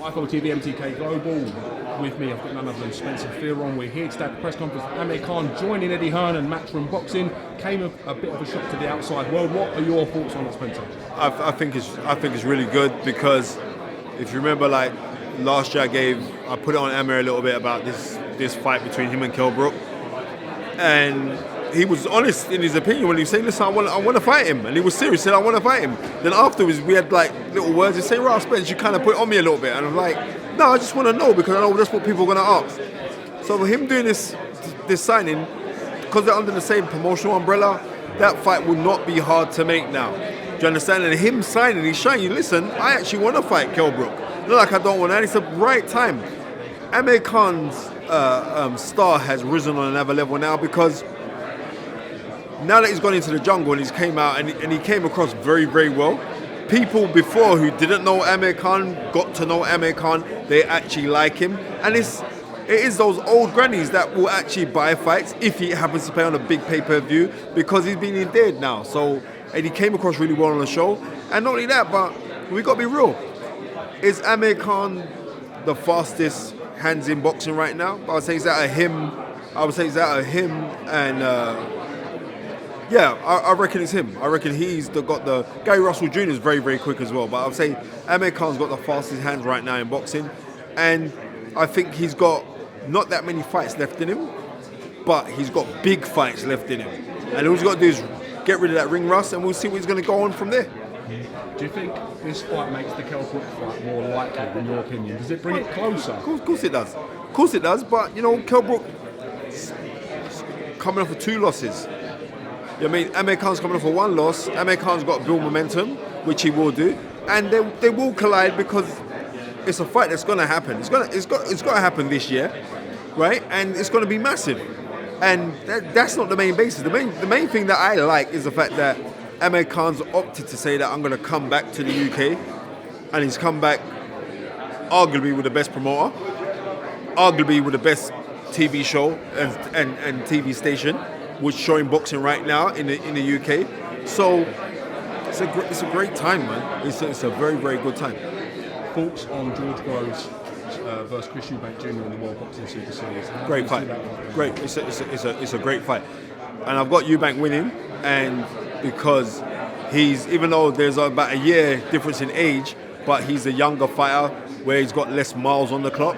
iFollow TV, MTK Global. With me, I've got none other than Spencer FEARON. We're here today at the press conference for AMIR joining Eddie Hearn and Matchroom Boxing. Came a bit of a shock to the outside world. What are your thoughts on it, Spencer? I think it's really good because if you remember, like last year, I put it on AMIR a little bit about this fight between him and Kell Brook, and he was honest in his opinion when he was saying, listen, I want to fight him. And he was serious, he said, I want to fight him. Then afterwards, we had like little words. He said, right, Spence, you kind of put it on me a little bit. And I'm like, no, I just want to know because I know that's what people are going to ask. So for him doing this signing, because they're under the same promotional umbrella, that fight will not be hard to make now. Do you understand? And him signing, he's showing you, listen, I actually want to fight Kell Brook. Not like I don't want to. And it's the right time. Amir Khan's star has risen on another level now because now that he's gone into the jungle and he's came out and he came across very, very well. People before who didn't know Amir Khan got to know Amir Khan. They actually like him. And it is those old grannies that will actually buy fights if he happens to play on a big pay-per-view because he's been endeared now. So, and he came across really well on the show. And not only that, but we got to be real. Is Amir Khan the fastest hands in boxing right now? I would say it's out of him. And yeah, I reckon it's him. I reckon he's got the... Gary Russell Jr. is very, very quick as well. But I would say Amir Khan's got the fastest hands right now in boxing. And I think he's got not that many fights left in him, but he's got big fights left in him. And all he's got to do is get rid of that ring rust and we'll see what he's going to go on from there. Do you think this fight makes the Kell Brook fight more likely, in your opinion? Does it bring it closer? Of course it does. Of course it does. But, you know, Kell Brook coming off of 2 losses. I mean, Amir Khan's coming off of 1 loss. Amir Khan's got to build momentum, which he will do, and they will collide because it's a fight that's going to happen. It's got to happen this year, right? And it's going to be massive. And that's not the main basis. The main thing that I like is the fact that Amir Khan's opted to say that I'm going to come back to the UK, and he's come back arguably with the best promoter, arguably with the best TV show and TV station, which showing boxing right now in the UK. So it's a great time, man. It's a very, very good time. Thoughts on George Groves versus Chris Eubank Jr. in the World Boxing Super Series? Great fight. Great. It's a great fight. And I've got Eubank winning, and because he's, even though there's about a year difference in age, but he's a younger fighter where he's got less miles on the clock.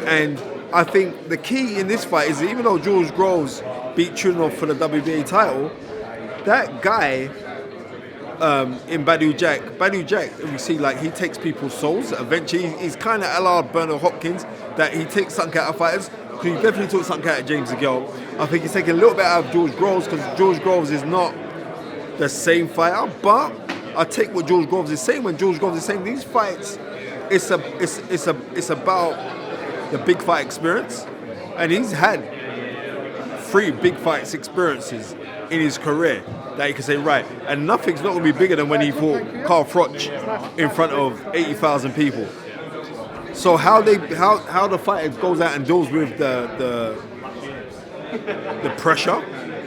And I think the key in this fight is that even though George Groves beat Chunov for the WBA title, that guy in Badou Jack, we see like he takes people's souls. Eventually, he's kind of a la Bernard Hopkins, that he takes something out of fighters. Because he definitely took something out of James DeGale. I think he's taking a little bit out of George Groves because George Groves is not the same fighter. But I take what George Groves is saying when George Groves is saying these fights, it's about the big fight experience, and he's had 3 big fights experiences in his career that he can say, right, and nothing's not going to be bigger than when he fought Carl Froch in front of 80,000 people. So how the fighter goes out and deals with the pressure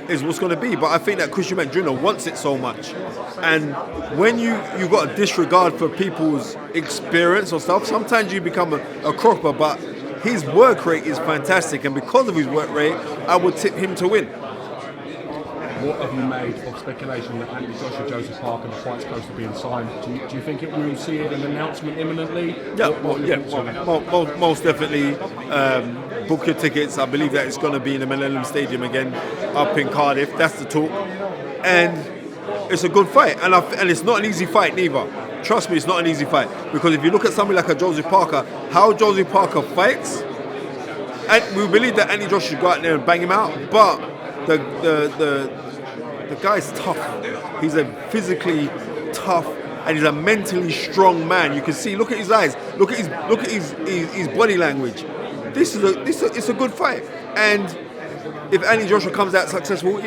is what's going to be. But I think that Chris Eubank Jr. wants it so much, and when you've got a disregard for people's experience or stuff, sometimes you become a cropper. But his work rate is fantastic, and because of his work rate, I would tip him to win. What have you made of speculation that Anthony Joshua, Joseph Parker, the fight's close to being signed? Do you think we'll see an announcement imminently? Yeah, most definitely. Book your tickets. I believe that it's going to be in the Millennium Stadium again, up in Cardiff. That's the talk, and it's a good fight, and it's not an easy fight neither. Trust me, it's not an easy fight, because if you look at somebody like a Joseph Parker, how Joseph Parker fights, and we believe that Anthony Joshua should go out there and bang him out, but the guy's tough. He's a physically tough, and he's a mentally strong man. You can see. Look at his eyes. Look at his body language. It's a good fight. And if Anthony Joshua comes out successful,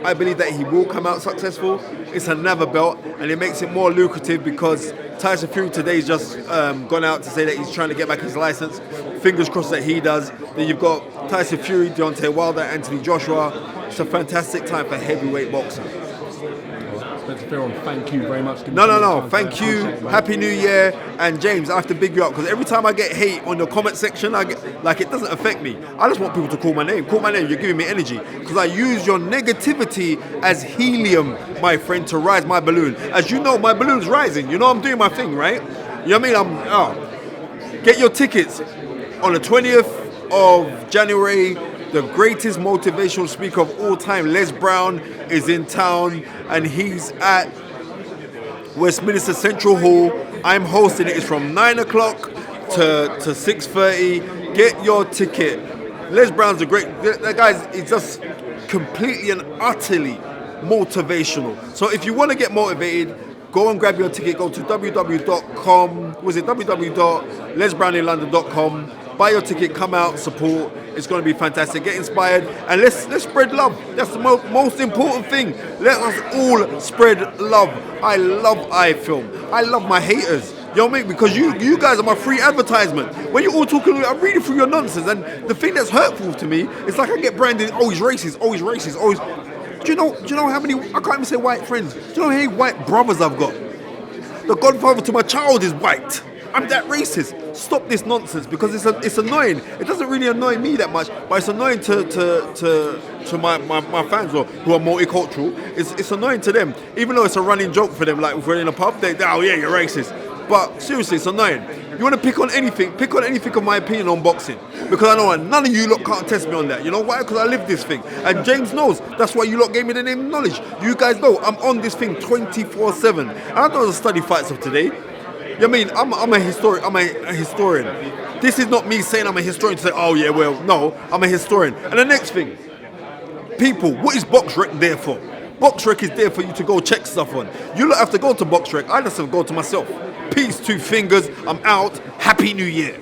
I believe that he will come out successful. It's another belt, and it makes it more lucrative because Tyson Fury today's just gone out to say that he's trying to get back his license. Fingers crossed that he does. Then you've got Tyson Fury, Deontay Wilder, Anthony Joshua. It's a fantastic time for heavyweight boxing. Spencer FEARON, thank you very much. No. Thank you. Happy New Year. And James, I have to big you up because every time I get hate on the comment section, I get like it doesn't affect me. I just want people to call my name. Call my name. You're giving me energy because I use your negativity as helium, my friend, to rise my balloon. As you know, my balloon's rising. You know I'm doing my thing, right? You know what I mean? Get your tickets on the 20th of January. The greatest motivational speaker of all time, Les Brown, is in town and he's at Westminster Central Hall. I'm hosting it. It's from 9 o'clock to 6:30. Get your ticket. Les Brown's a great, that guy's, he's just completely and utterly motivational. So if you want to get motivated, go and grab your ticket. Go to www.lesbrowninlondon.com. Buy your ticket, come out, support. It's going to be fantastic. Get inspired and let's spread love. That's the most important thing. Let us all spread love. I love iFilm. I love my haters. You know what I mean? Because you guys are my free advertisement. When you're all talking, I'm reading through your nonsense, and the thing that's hurtful to me is like I get branded. Oh, he's racist. Oh, he's racist. Oh, he's... Do you know how many? I can't even say white friends. Do you know how many white brothers I've got? The godfather to my child is white. I'm that racist. Stop this nonsense because it's annoying. It doesn't really annoy me that much, but it's annoying to my fans who are multicultural. It's annoying to them, even though it's a running joke for them. Like if we're in a pub, they oh yeah, you're racist. But seriously, it's annoying. You want to pick on anything of my opinion on boxing. Because I know none of you lot can't test me on that. You know why? Because I live this thing. And James knows. That's why you lot gave me the name Knowledge. You guys know I'm on this thing 24/7. And I don't study fights of today. You know what I mean? I'm a historian. I'm a historian. This is not me saying I'm a historian to say, oh yeah, well, no, I'm a historian. And the next thing, people, what is BoxRec there for? BoxRec is there for you to go check stuff on. You don't have to go to BoxRec. I just have to go to myself. Peace, 2 fingers. I'm out. Happy New Year.